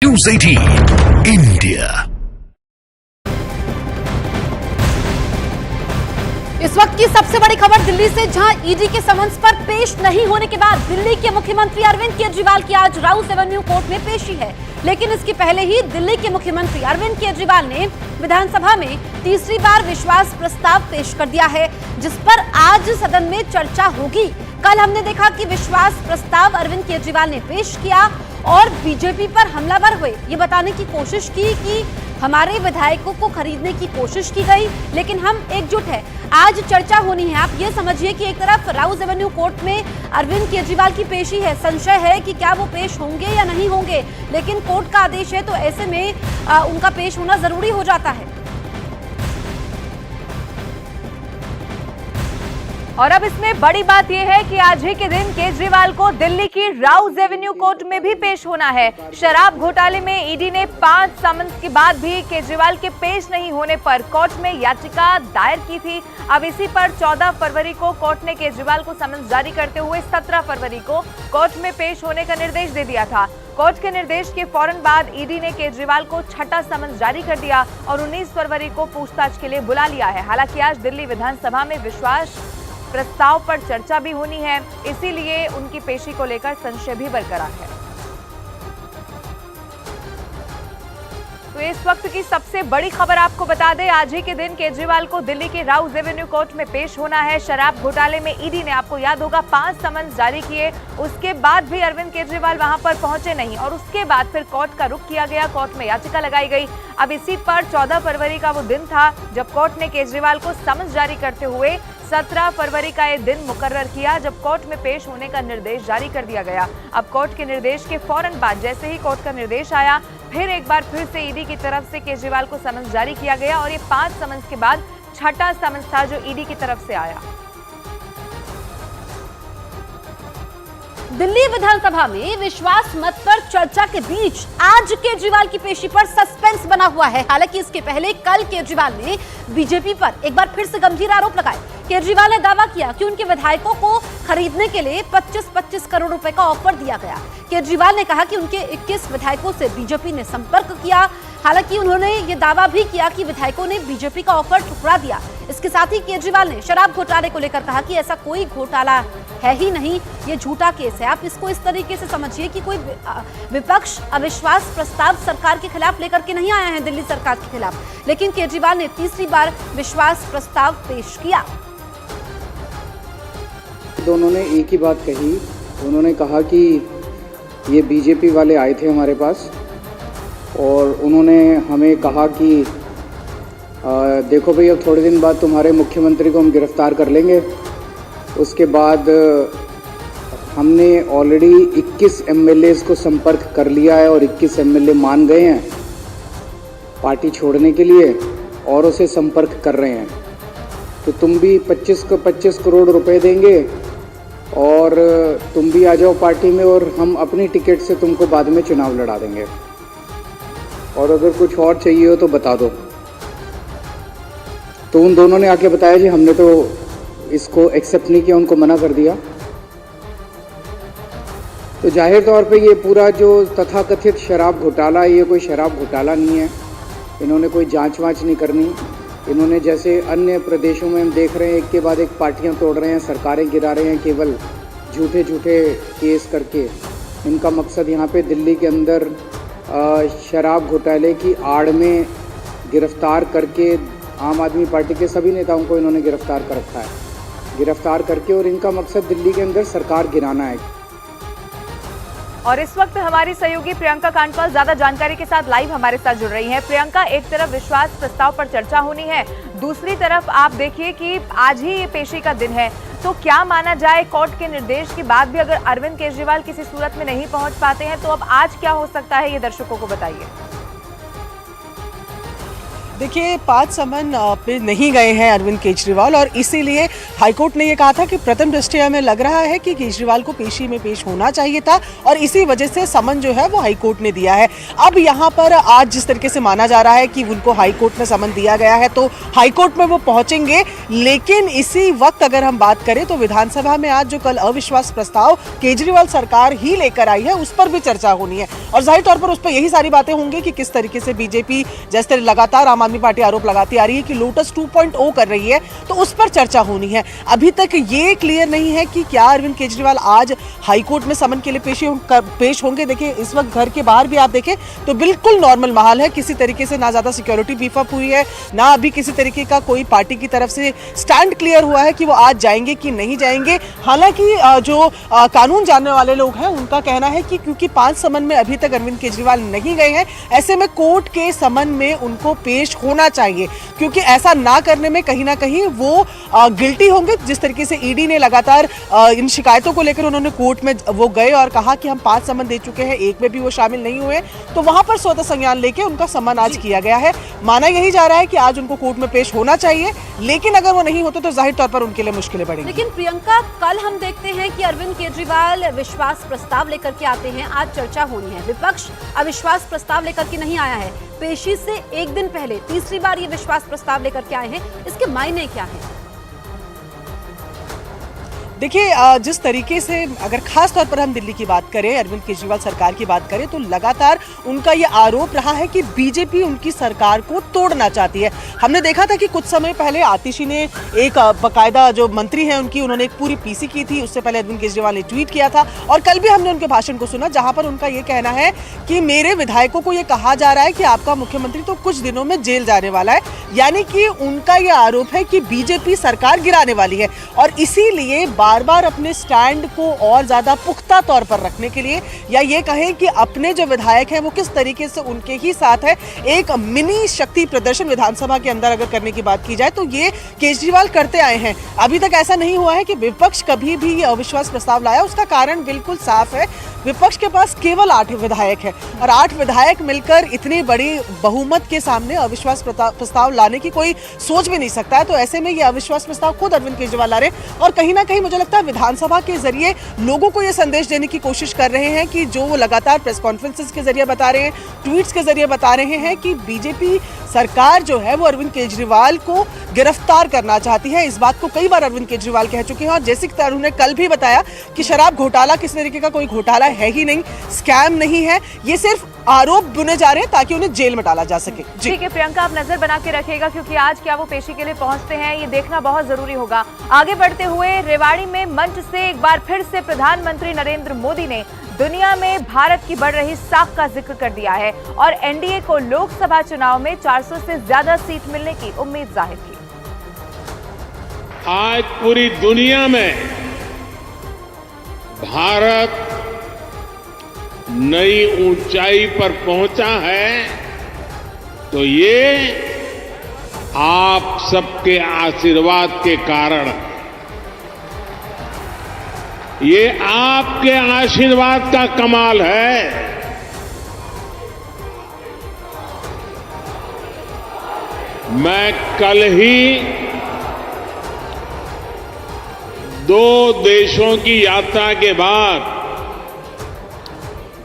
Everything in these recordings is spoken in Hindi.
News 18 India. इस वक्त की सबसे बड़ी खबर दिल्ली से, जहां ईडी के समन्स पर पेश नहीं होने के बाद दिल्ली के मुख्यमंत्री अरविंद केजरीवाल की आज राउस एवेन्यू कोर्ट में पेशी है। लेकिन इसके पहले ही दिल्ली के मुख्यमंत्री अरविंद केजरीवाल ने विधानसभा में तीसरी बार विश्वास प्रस्ताव पेश कर दिया है, जिस पर आज सदन में चर्चा होगी। कल हमने देखा कि विश्वास प्रस्ताव अरविंद केजरीवाल ने पेश किया और बीजेपी पर हमलावर हुए, ये बताने की कोशिश की कि हमारे विधायकों को खरीदने की कोशिश की गई, लेकिन हम एकजुट हैं। आज चर्चा होनी है। आप ये समझिए कि एक तरफ राउस एवेन्यू कोर्ट में अरविंद केजरीवाल की पेशी है, संशय है कि क्या वो पेश होंगे या नहीं होंगे, लेकिन कोर्ट का आदेश है तो ऐसे में उनका पेश होना जरूरी हो जाता है। और अब इसमें बड़ी बात यह है कि आज ही के दिन केजरीवाल को दिल्ली की राउस एवेन्यू कोर्ट में भी पेश होना है। शराब घोटाले में ईडी ने 5 समन्स के बाद भी केजरीवाल के पेश नहीं होने पर कोर्ट में याचिका दायर की थी। अब इसी पर 14 फरवरी को कोर्ट ने केजरीवाल को समन्स जारी करते हुए 17 फरवरी को कोर्ट में पेश होने का निर्देश दे दिया था। कोर्ट के निर्देश के फौरन बाद ईडी ने केजरीवाल को छठा समन्स जारी कर दिया और 19 फरवरी को पूछताछ के लिए बुला लिया है। हालांकि आज दिल्ली विधानसभा में विश्वास प्रस्ताव पर चर्चा भी होनी है, इसीलिए उनकी पेशी को लेकर संशय भी बरकरार है। तो इस वक्त की सबसे बड़ी खबर आपको बता दें, आज ही के दिन केजरीवाल को दिल्ली के राउस एवेन्यू कोर्ट में पेश होना है। शराब घोटाले में ईडी ने, आपको याद होगा, 5 समन्स जारी किए, उसके बाद भी अरविंद केजरीवाल वहां पर पहुंचे नहीं और उसके बाद फिर कोर्ट का रुख किया गया, कोर्ट में याचिका लगाई गई। अब इसी पर 14 फरवरी का वो दिन था जब कोर्ट ने केजरीवाल को समन्स जारी करते हुए 17 फरवरी का ये दिन मुकर्रर किया, जब कोर्ट में पेश होने का निर्देश जारी कर दिया गया। अब कोर्ट के निर्देश के फौरन बाद जैसे ही कोर्ट का निर्देश आया, फिर एक बार फिर से ईडी की तरफ से केजरीवाल को समन्स जारी किया गया और ये 5 समन्स के बाद छठा समन्स था जो ईडी की तरफ से आया। दिल्ली विधानसभा में विश्वास मत पर चर्चा के बीच आज केजरीवाल की पेशी पर सस्पेंस बना हुआ है। हालांकि इसके पहले कल केजरीवाल ने बीजेपी पर एक बार फिर से गंभीर आरोप लगाए। केजरीवाल ने दावा किया कि उनके विधायकों को खरीदने के लिए 25-25 करोड़ रुपए का ऑफर दिया गया। केजरीवाल ने कहा कि उनके 21 विधायकों से बीजेपी ने संपर्क किया। हालांकि उन्होंने ये दावा भी किया कि विधायकों ने बीजेपी का ऑफर ठुकरा दिया। इसके साथ ही केजरीवाल ने शराब घोटाले को लेकर कहा कि ऐसा कोई घोटाला है ही नहीं, ये झूठा केस है। आप इसको इस तरीके से समझिए कि कोई विपक्ष अविश्वास प्रस्ताव सरकार के खिलाफ लेकर के नहीं आया है, दिल्ली सरकार के खिलाफ, लेकिन केजरीवाल ने तीसरी बार विश्वास प्रस्ताव पेश किया। दोनों ने एक ही बात कही। उन्होंने कहा कि ये बीजेपी वाले आए थे हमारे पास और उन्होंने हमें कहा कि देखो भाई, अब थोड़े दिन बाद तुम्हारे मुख्यमंत्री को हम गिरफ्तार कर लेंगे। उसके बाद हमने ऑलरेडी 21 एमएलएज को संपर्क कर लिया है और 21 एमएलए मान गए हैं पार्टी छोड़ने के लिए और उसे संपर्क कर रहे हैं। तो तुम भी 25 करोड़ रुपए देंगे और तुम भी आ जाओ पार्टी में और हम अपनी टिकट से तुमको बाद में चुनाव लड़ा देंगे, और अगर कुछ और चाहिए हो तो बता दो। तो उन दोनों ने आके बताया जी हमने तो इसको एक्सेप्ट नहीं किया, उनको मना कर दिया। तो जाहिर तौर पे ये पूरा जो तथाकथित शराब घोटाला, ये कोई शराब घोटाला नहीं है। इन्होंने कोई जांच वांच नहीं करनी। इन्होंने जैसे अन्य प्रदेशों में हम देख रहे हैं एक के बाद एक पार्टियां तोड़ रहे हैं, सरकारें गिरा रहे हैं केवल झूठे झूठे केस करके। इनका मकसद यहाँ पे दिल्ली के अंदर शराब घोटाले की आड़ में गिरफ्तार करके आम आदमी पार्टी के सभी नेताओं को इन्होंने गिरफ्तार कर रखा है, गिरफ्तार करके, और इनका मकसद दिल्ली के अंदर सरकार गिराना है। और इस वक्त हमारी सहयोगी प्रियंका कांडपाल ज्यादा जानकारी के साथ लाइव हमारे साथ जुड़ रही हैं। प्रियंका, एक तरफ विश्वास प्रस्ताव पर चर्चा होनी है, दूसरी तरफ आप देखिए कि आज ही ये पेशी का दिन है, तो क्या माना जाए कोर्ट के निर्देश के बाद भी अगर अरविंद केजरीवाल किसी सूरत में नहीं पहुंच पाते हैं तो अब आज क्या हो सकता है, ये दर्शकों को बताइए। देखिए 5 समन पे नहीं गए हैं अरविंद केजरीवाल और इसीलिए हाईकोर्ट ने ये कहा था कि प्रथम दृष्टया में लग रहा है कि केजरीवाल को पेशी में पेश होना चाहिए था और इसी वजह से समन जो है वो हाईकोर्ट ने दिया है। अब यहाँ पर आज जिस तरीके से माना जा रहा है कि उनको हाईकोर्ट में समन दिया गया है तो हाईकोर्ट में वो पहुंचेंगे, लेकिन इसी वक्त अगर हम बात करें तो विधानसभा में आज जो कल अविश्वास प्रस्ताव केजरीवाल सरकार ही लेकर आई है उस पर भी चर्चा होनी है और जाहिर तौर पर उस पर यही सारी बातें होंगी कि किस तरीके से बीजेपी जैसे लगातार आम आदमी पार्टी आरोप लगाती आ रही है कि लोटस 2.0 कर रही है, तो उस पर चर्चा होनी है। अभी तक ये क्लियर नहीं है कि क्या अरविंद केजरीवाल आज हाईकोर्ट में समन के लिए पेश होंगे। देखिए इस वक्त घर के बाहर भी आप देखें तो बिल्कुल नॉर्मल माहौल है, किसी तरीके से ना ज्यादा सिक्योरिटी बीफ अप हुई है, ना अभी किसी तरीके का कोई पार्टी की तरफ से स्टैंड क्लियर हुआ है कि वो आज जाएंगे कि नहीं जाएंगे। हालांकि जो कानून जानने वाले लोग हैं उनका कहना है कि क्योंकि 5 समन में अभी तक अरविंद केजरीवाल नहीं गए हैं, ऐसे में कोर्ट के समन में उनको पेश होना चाहिए, क्योंकि ऐसा ना करने में कहीं ना कहीं वो गिल्टी होंगे। जिस तरीके से ईडी ने लगातार इन शिकायतों को लेकर उन्होंने कोर्ट में वो गए और कहा कि हम 5 समन दे चुके हैं, एक में भी वो शामिल नहीं हुए, तो वहां पर स्वतः संज्ञान लेके उनका समन आज किया गया है। माना यही जा रहा है कि आज उनको कोर्ट में पेश होना चाहिए, लेकिन अगर वो नहीं होते तो जाहिर तौर पर उनके लिए मुश्किलें बढ़ेंगी। लेकिन प्रियंका, कल हम देखते हैं कि अरविंद केजरीवाल विश्वास प्रस्ताव लेकर के आते हैं, आज चर्चा होनी है। विपक्ष अविश्वास प्रस्ताव लेकर के नहीं आया है, पेशी से एक दिन पहले तीसरी बार ये विश्वास प्रस्ताव लेकर के आए हैं, इसके मायने क्या हैं? देखिए जिस तरीके से अगर खास तौर पर हम दिल्ली की बात करें, अरविंद केजरीवाल सरकार की बात करें, तो लगातार उनका ये आरोप रहा है कि बीजेपी उनकी सरकार को तोड़ना चाहती है। हमने देखा था कि कुछ समय पहले आतिशी ने एक बाकायदा जो मंत्री हैं उनकी उन्होंने एक पूरी पीसी की थी, उससे पहले अरविंद केजरीवाल ने ट्वीट किया था और कल भी हमने उनके भाषण को सुना जहां पर उनका ये कहना है कि मेरे विधायकों को ये कहा जा रहा है कि आपका मुख्यमंत्री तो कुछ दिनों में जेल जाने वाला है, यानी कि उनका ये आरोप है कि बीजेपी सरकार गिराने वाली है और इसीलिए बार बार अपने स्टैंड को और ज्यादा पुख्ता तौर पर रखने के लिए, या ये कहें कि अपने जो विधायक हैं वो किस तरीके से उनके ही साथ है, एक मिनी शक्ति प्रदर्शन विधानसभा के अंदर अगर करने की बात की जाए तो ये केजरीवाल करते आए हैं। अभी तक ऐसा नहीं हुआ है कि विपक्ष कभी भी ये अविश्वास प्रस्ताव लाया, उसका कारण बिल्कुल साफ है, विपक्ष के पास केवल 8 विधायक है और 8 विधायक मिलकर इतनी बड़ी बहुमत के सामने अविश्वास प्रस्ताव लाने की कोई सोच भी नहीं सकता है। तो ऐसे में ये अविश्वास प्रस्ताव खुद अरविंद केजरीवाल ला रहे और कहीं ना कहीं मुझे लगता है विधानसभा के जरिए लोगों को ये संदेश देने की कोशिश कर रहे हैं कि जो वो लगातार प्रेस कॉन्फ्रेंसेस के जरिए बता रहे हैं, ट्वीट्स के जरिए बता रहे हैं कि बीजेपी सरकार जो है वो अरविंद केजरीवाल को गिरफ्तार करना चाहती है। इस बात को कई बार अरविंद केजरीवाल कह चुके हैं और जैसे कि उन्होंने कल भी बताया कि शराब घोटाला किसी तरीके का कोई घोटाला है ही नहीं, स्कैम नहीं है, ये सिर्फ आरोप बुने जा रहे हैं ताकि उन्हें जेल में डाला जा सके। ठीक है प्रियंका, आप नजर बना के रखिएगा क्योंकि आज क्या वो पेशी के लिए पहुंचते हैं ये देखना बहुत जरूरी होगा। आगे बढ़ते हुए रेवाड़ी में मंच से एक बार फिर से प्रधानमंत्री नरेंद्र मोदी ने दुनिया में भारत की बढ़ रही साख का जिक्र कर दिया है और एनडीए को लोकसभा चुनाव में 400 से ज्यादा सीट मिलने की उम्मीद जाहिर की। आज पूरी दुनिया में भारत नई ऊंचाई पर पहुंचा है तो ये आप सबके आशीर्वाद के कारण, ये आपके आशीर्वाद का कमाल है। मैं कल ही 2 देशों की यात्रा के बाद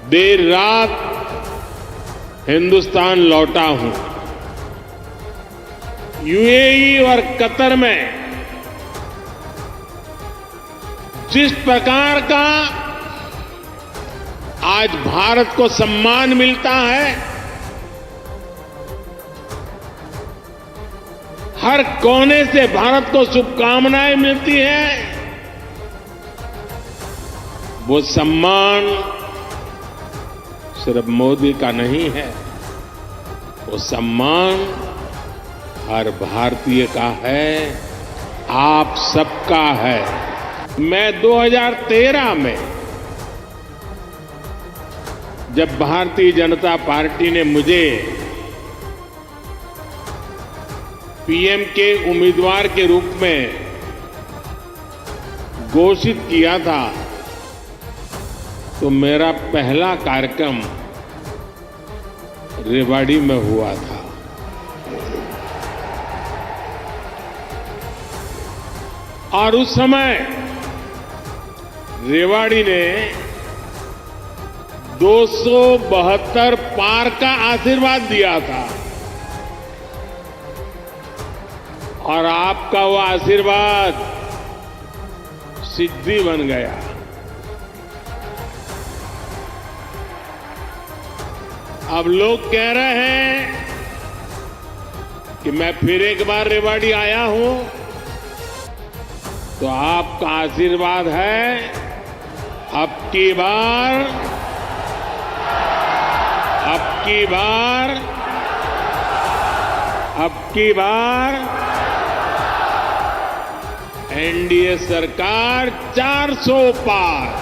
देर रात हिंदुस्तान लौटा हूं। यूएई और कतर में जिस प्रकार का आज भारत को सम्मान मिलता है, हर कोने से भारत को शुभकामनाएं मिलती है, वो सम्मान सिर्फ मोदी का नहीं है, वो सम्मान हर भारतीय का है, आप सबका है। मैं 2013 में जब भारतीय जनता पार्टी ने मुझे पीएम के उम्मीदवार के रूप में घोषित किया था तो मेरा पहला कार्यक्रम रेवाड़ी में हुआ था। और उस समय रेवाड़ी ने 272 पार का आशीर्वाद दिया था और आपका वो आशीर्वाद सिद्धि बन गया। अब लोग कह रहे हैं कि मैं फिर एक बार रेवाड़ी आया हूं, तो आपका आशीर्वाद है अब की बार एनडीए सरकार 400 पार।